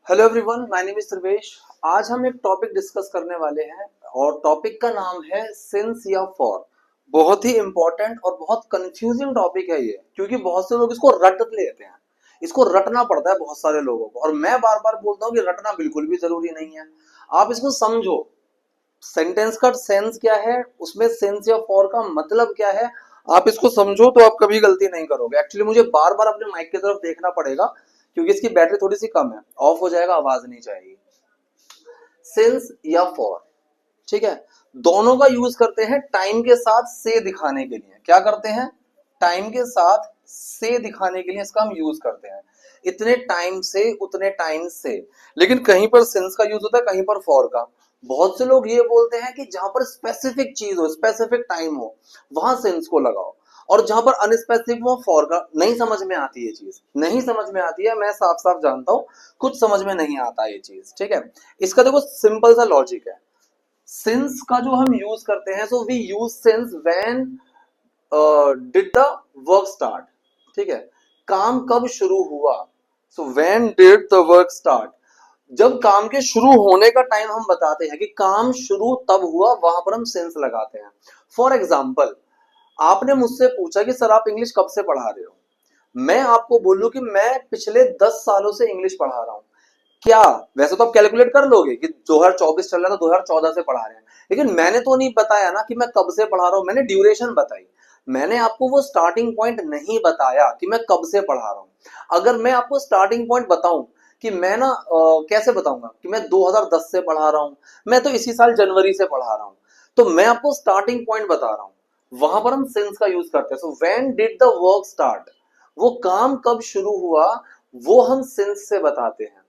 Hello everyone, my name is Sarvesh. आज हम एक टॉपिक डिस्कस करने वाले हैं और टॉपिक का नाम है सिंस या फॉर। बहुत ही इंपॉर्टेंट और बहुत कंफ्यूजिंग टॉपिक है ये, क्योंकि बहुत से लोग इसको रट लेते हैं। इसको रटना पड़ता है बहुत सारे लोगों को, और मैं बार बार बोलता हूँ कि रटना बिल्कुल भी जरूरी नहीं है। आप इसको समझो, सेंटेंस का सेंस क्या है, उसमें सिंस या फॉर का मतलब क्या है। आप इसको समझो तो आप कभी गलती नहीं करोगे। एक्चुअली मुझे बार बार अपने माइक की तरफ देखना पड़ेगा, क्योंकि इसकी बैटरी थोड़ी सी कम है, ऑफ हो जाएगा, आवाज नहीं जाएगी। सिंस या फॉर, ठीक है, दोनों का यूज करते हैं टाइम के साथ से दिखाने के लिए। क्या करते हैं? टाइम के साथ से दिखाने के लिए इसका हम यूज करते हैं। इतने टाइम से, उतने टाइम से। लेकिन कहीं पर सिंस का यूज होता है, कहीं पर फॉर का। बहुत से लोग ये बोलते हैं कि जहां पर स्पेसिफिक चीज हो, स्पेसिफिक टाइम हो, वहां सिंस को लगाओ, और जहां पर अनस्पेसिफिक हो फॉर का। नहीं समझ में आती ये चीज, नहीं समझ में आती है। मैं साफ साफ जानता हूं, कुछ समझ में नहीं आता ये चीज, ठीक है। इसका देखो सिंपल सा लॉजिक है। सिंस का जो हम यूज करते हैं, so we use since when did the work start, ठीक है। काम कब शुरू हुआ, so when did the work start. जब काम के शुरू होने का टाइम हम बताते हैं कि काम शुरू तब हुआ, वहां पर हम सिंस लगाते हैं। फॉर एग्जाम्पल, आपने मुझसे पूछा कि सर आप इंग्लिश कब से पढ़ा रहे हो। मैं आपको बोलूं कि मैं पिछले 10 सालों से इंग्लिश पढ़ा रहा हूं। क्या? वैसे तो आप कैलकुलेट कर लोगे कि 2024 चल रहा था, 2014 से पढ़ा रहे हैं। लेकिन मैंने तो नहीं बताया ना कि मैं कब से पढ़ा रहा हूं, मैंने ड्यूरेशन बताई। मैंने आपको वो स्टार्टिंग पॉइंट नहीं बताया कि मैं कब से पढ़ा रहा हूं। अगर मैं आपको स्टार्टिंग पॉइंट बताऊं कि मैं ना कैसे बताऊंगा कि मैं 2010 से पढ़ा रहा हूं, मैं तो इसी साल जनवरी से पढ़ा रहा हूं, तो मैं आपको स्टार्टिंग पॉइंट बता रहा हूं। वहां पर हम सिंस का यूज करते हैं। सो when did the work start, वो काम कब शुरू हुआ, वो हम सिंस से बताते हैं।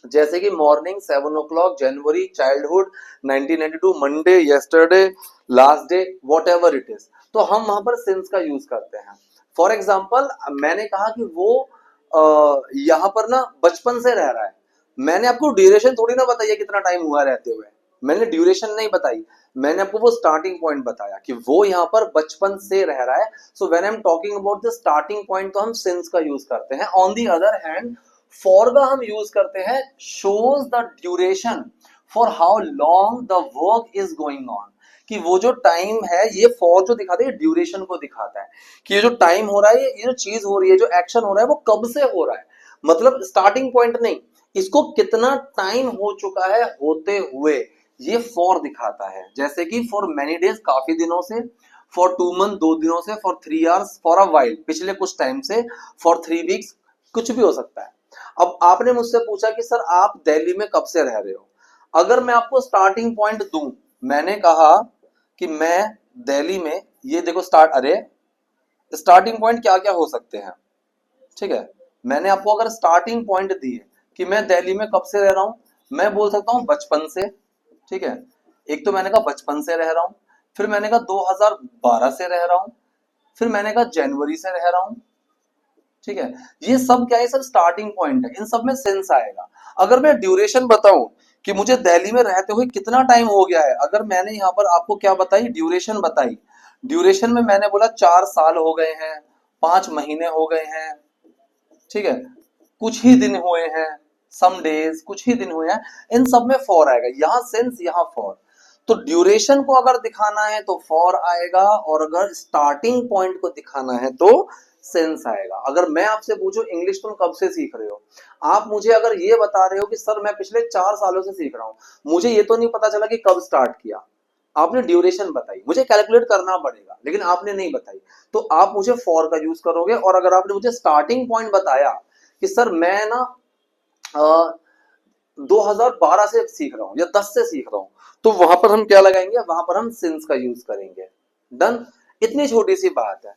जैसे कि morning 7 o'clock, January, childhood, 1992, Monday, yesterday, last day, what ever it is. तो हम वहां पर सिंस का यूज करते हैं। फॉर एग्जाम्पल, मैंने कहा कि वो यहां पर ना बचपन से रह रहा है। मैंने आपको ड्यूरेशन थोड़ी ना बताई है कितना टाइम हुआ रहते हुए। मैंने ड्यूरेशन नहीं बताई, मैंने आपको वो स्टार्टिंग पॉइंट बताया कि वो यहाँ पर बचपन से रह रहा है। So when I am talking about the starting point, तो हम सिंस का यूज करते हैं। On the other hand, for का हम यूज करते हैं shows the duration for how long the work is going on. कि वो जो टाइम है, ये फॉर जो दिखाता है, ड्यूरेशन को दिखाता है कि ये जो टाइम हो रहा है, ये जो चीज हो रही है, जो एक्शन हो रहा है, वो कब से हो रहा है। मतलब स्टार्टिंग पॉइंट नहीं, इसको कितना टाइम हो चुका है होते हुए, ये फॉर दिखाता है। जैसे कि फॉर मेनी डेज, काफी दिनों से। फॉर 2 मंथ, 2 दिनों से। For 3 hours, for a while, पिछले कुछ टाइम से। फॉर 3 weeks, कुछ भी हो सकता है। अब आपने मुझसे पूछा कि सर आप दिल्ली में कब से रह रहे हो। अगर मैं आपको स्टार्टिंग पॉइंट दूं, मैंने कहा कि मैं दिल्ली में, ये देखो स्टार्ट, अरे स्टार्टिंग पॉइंट क्या क्या हो सकते हैं, ठीक है। मैंने आपको अगर स्टार्टिंग पॉइंट दी है कि मैं दिल्ली में कब से रह रहा हूं, मैं बोल सकता हूं बचपन से, ठीक है। एक तो मैंने कहा बचपन से रह रहा हूं, फिर मैंने कहा 2012 से रह रहा हूं, फिर मैंने कहा जनवरी से रह रहा हूं, ठीक है। ये सब क्या है, सब स्टार्टिंग पॉइंट है, इन सब में सेंस आएगा। अगर मैं ड्यूरेशन बताऊं कि मुझे दिल्ली में रहते हुए कितना टाइम हो गया है, अगर मैंने यहाँ पर आपको क्या बताई, ड्यूरेशन बताई। ड्यूरेशन में मैंने बोला 4 साल हो गए हैं, 5 महीने हो गए हैं, ठीक है, कुछ ही दिन हुए हैं, सम डेज, कुछ ही दिन हुए हैं। इन सब में फॉर आएगा, यहाँ सेंस, यहाँ फॉर। तो ड्यूरेशन को अगर दिखाना है तो फॉर आएगा, और अगर स्टार्टिंग पॉइंट को दिखाना है तो सेंस आएगा। अगर मैं आपसे पूछूं इंग्लिश तुम कब से सीख रहे हो, आप मुझे अगर ये बता रहे हो कि सर मैं पिछले 4 सालों से सीख रहा हूं, मुझे ये तो नहीं पता चला कि कब स्टार्ट किया। आपने ड्यूरेशन बताई, मुझे कैलकुलेट करना पड़ेगा, लेकिन आपने नहीं बताई। तो आप मुझे फॉर का यूज करोगे। और अगर आपने मुझे स्टार्टिंग पॉइंट बताया कि सर मैं ना 2012 से सीख रहा हूं या 10 से सीख रहा हूं, तो वहां पर हम क्या लगाएंगे, वहां पर हम सिंस का यूज करेंगे। डन। इतनी छोटी सी बात है।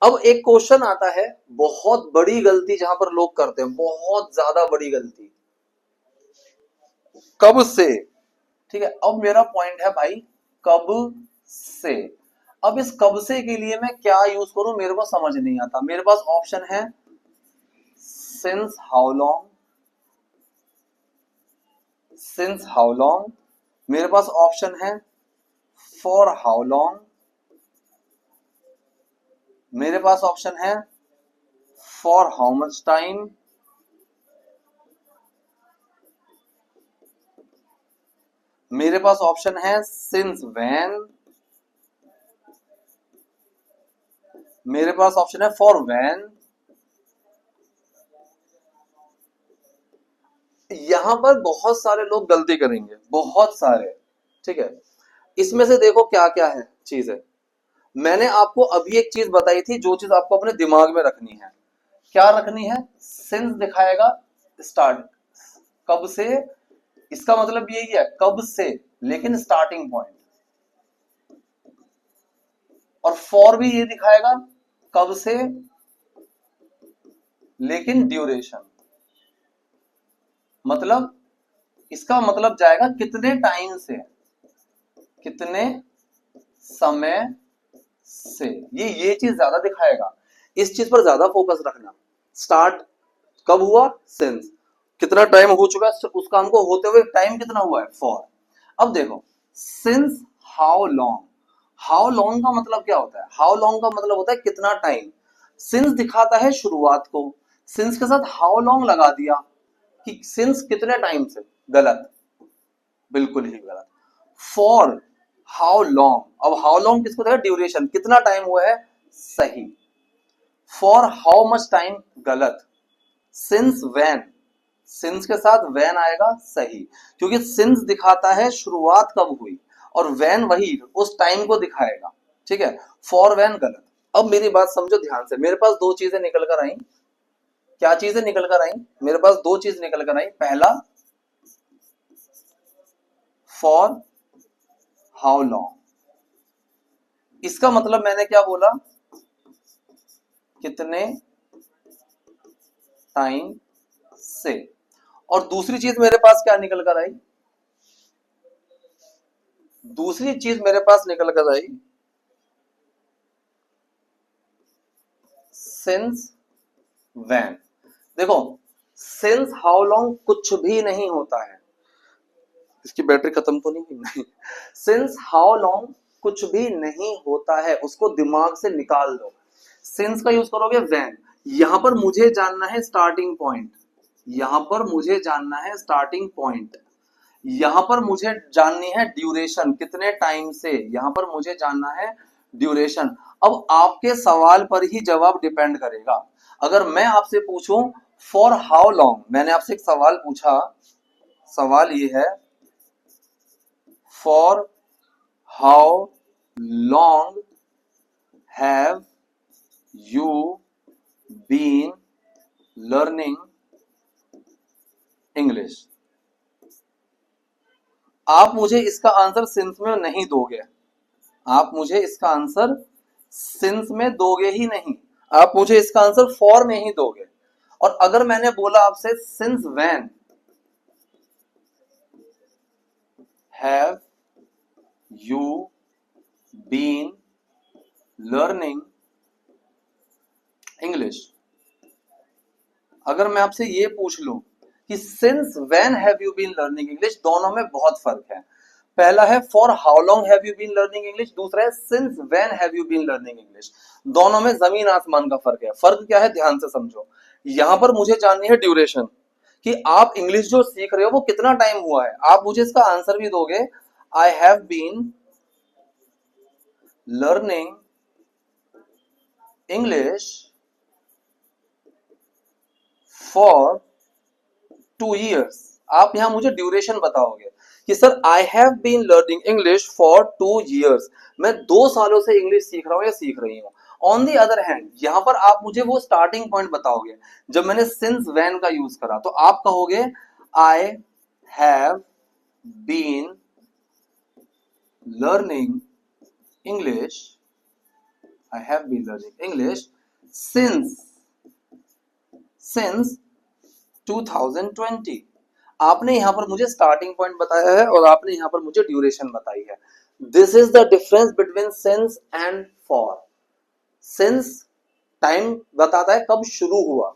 अब एक क्वेश्चन आता है, बहुत बड़ी गलती जहां पर लोग करते हैं, बहुत ज्यादा बड़ी गलती, कब से। ठीक है, अब मेरा पॉइंट है भाई, कब से। अब इस कब से के लिए मैं क्या यूज करूं, मेरे को समझ नहीं आता। मेरे पास ऑप्शन है since how long, since how long, मेरे पास ऑप्शन है फॉर हाउ लॉन्ग, मेरे पास ऑप्शन है फॉर हाउ मच टाइम, मेरे पास ऑप्शन है सिंस व्हेन, मेरे पास ऑप्शन है फॉर व्हेन। यहां पर बहुत सारे लोग गलती करेंगे, बहुत सारे, ठीक है। इसमें से देखो क्या क्या है चीज है। मैंने आपको अभी एक चीज बताई थी, जो चीज आपको अपने दिमाग में रखनी है। क्या रखनी है? सिंस दिखाएगा स्टार्ट, कब से, इसका मतलब यही है कब से, लेकिन स्टार्टिंग पॉइंट। और फॉर भी ये दिखाएगा कब से, लेकिन ड्यूरेशन। मतलब इसका मतलब जाएगा कितने टाइम से, कितने समय से। ये चीज ज्यादा दिखाएगा, इस चीज पर ज्यादा फोकस रखना। स्टार्ट कब हुआ, सिंस, कितना टाइम हो चुका है उस काम को होते हुए, टाइम कितना हुआ है, फॉर। अब देखो since how long, how long का मतलब क्या होता है? हाउ लॉन्ग का मतलब होता है कितना टाइम। सिंस दिखाता है शुरुआत को, सिंस के साथ हाउ लॉन्ग लगा दिया कि सिंस कितने टाइम से, गलत, बिल्कुल ही गलत। फॉर हाउ लॉन्ग, अब हाउ लॉन्ग किसको देगा, ड्यूरेशन, कितना टाइम हुआ है, सही। फॉर हाउ मच टाइम, गलत। सिंस व्हेन, सिंस के साथ व्हेन आएगा, सही, क्योंकि सिंस दिखाता है शुरुआत कब हुई और व्हेन वही उस टाइम को दिखाएगा, ठीक है। फॉर व्हेन गलत। अब मेरी बात समझो ध्यान से, मेरे पास दो चीजें निकल कर आई। क्या चीजें निकल कर आई? मेरे पास दो चीज निकल कर आई। पहला फॉर हाउ लॉन्ग, इसका मतलब मैंने क्या बोला, कितने टाइम से। और दूसरी चीज मेरे पास क्या निकल कर आई, दूसरी चीज मेरे पास निकल कर आई सिंस व्हेन। देखो सिंस हाउ लॉन्ग कुछ भी नहीं होता है, इसकी बैटरी खत्म तो नहीं हुई? सिंस हाउ लॉन्ग कुछ भी नहीं होता है, उसको दिमाग से निकाल दो। सिंस का यूज करोगे व्हेन। यहां पर मुझे जानना है स्टार्टिंग पॉइंट, यहां पर मुझे जानना है स्टार्टिंग पॉइंट, यहां पर मुझे जाननी है ड्यूरेशन, कितने टाइम से, यहां पर मुझे जानना है ड्यूरेशन। अब आपके सवाल पर ही जवाब डिपेंड करेगा। अगर मैं आपसे पूछूं फॉर हाउ लॉन्ग, मैंने आपसे एक सवाल पूछा, सवाल ये है for how long have you been learning English. आप मुझे इसका आंसर सिंस में नहीं दोगे, आप मुझे इसका आंसर सिंस में दोगे ही नहीं, आप मुझे इसका आंसर फॉर में ही दोगे। और अगर मैंने बोला आपसे since when have you been learning English, अगर मैं आपसे ये पूछ लूं कि since when have you been learning English, दोनों में बहुत फर्क है। पहला है for how long have you been learning English, दूसरा है since when have you been learning English. दोनों में जमीन आसमान का फर्क है। फर्क क्या है, ध्यान से समझो। यहां पर मुझे जाननी है ड्यूरेशन, कि आप इंग्लिश जो सीख रहे हो वो कितना टाइम हुआ है। आप मुझे इसका आंसर भी दोगे, I have been learning English for 2 years। आप यहां मुझे ड्यूरेशन बताओगे कि sir I have been learning English for 2 years, मैं 2 सालों से इंग्लिश सीख रहा हूं या सीख रही हूं। ऑन दी अदर हैंड यहां पर आप मुझे वो स्टार्टिंग पॉइंट बताओगे जब मैंने सिंस व्हेन का यूज करा, तो आप कहोगे I have been learning English, I have been learning English since since 2020। आपने यहां पर मुझे स्टार्टिंग पॉइंट बताया है और आपने यहां पर मुझे ड्यूरेशन बताई है। This is the difference between since and for. Since time बताता है कब शुरू हुआ,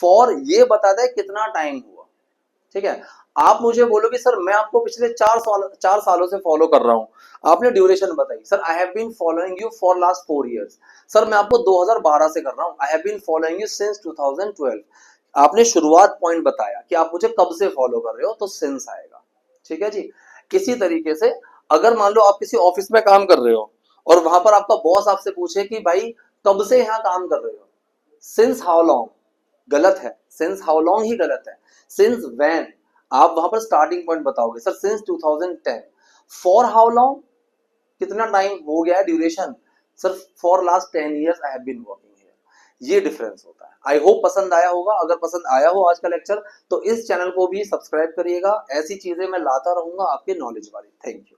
फॉर ये बताता है कितना टाइम हुआ, ठीक है। आप मुझे बोलोगे सर मैं आपको पिछले 4 सालों से फॉलो कर रहा हूं, आपने ड्यूरेशन बताई, sir I have been following you for last 4 years। Sir मैं आपको 2012 से कर रहा हूं, I have been following you since 2012। आपने शुरुआत पॉइंट बताया कि आप मुझे कब से फॉलो कर रहे हो, तो सिंस आएगा, ठीक है जी। किसी तरीके से अगर मान लो आप किसी ऑफिस में काम कर रहे हो और वहां पर आपका बॉस आपसे पूछे कि भाई कब से यहाँ काम कर रहे हो, सिंस हाउ लॉन्ग गलत है, सिंस हाउ लॉन्ग ही गलत है, सिंस व्हेन आप वहां पर स्टार्टिंग पॉइंट बताओगे, sir since 2010। For how long कितना टाइम हो गया है, duration, sir for last 10 years I have been working here. ये डिफरेंस होता है। आई होप पसंद आया होगा। अगर पसंद आया हो आज का लेक्चर तो इस चैनल को भी सब्सक्राइब करिएगा, ऐसी चीजें मैं लाता रहूंगा आपके नॉलेज वाली। Thank you.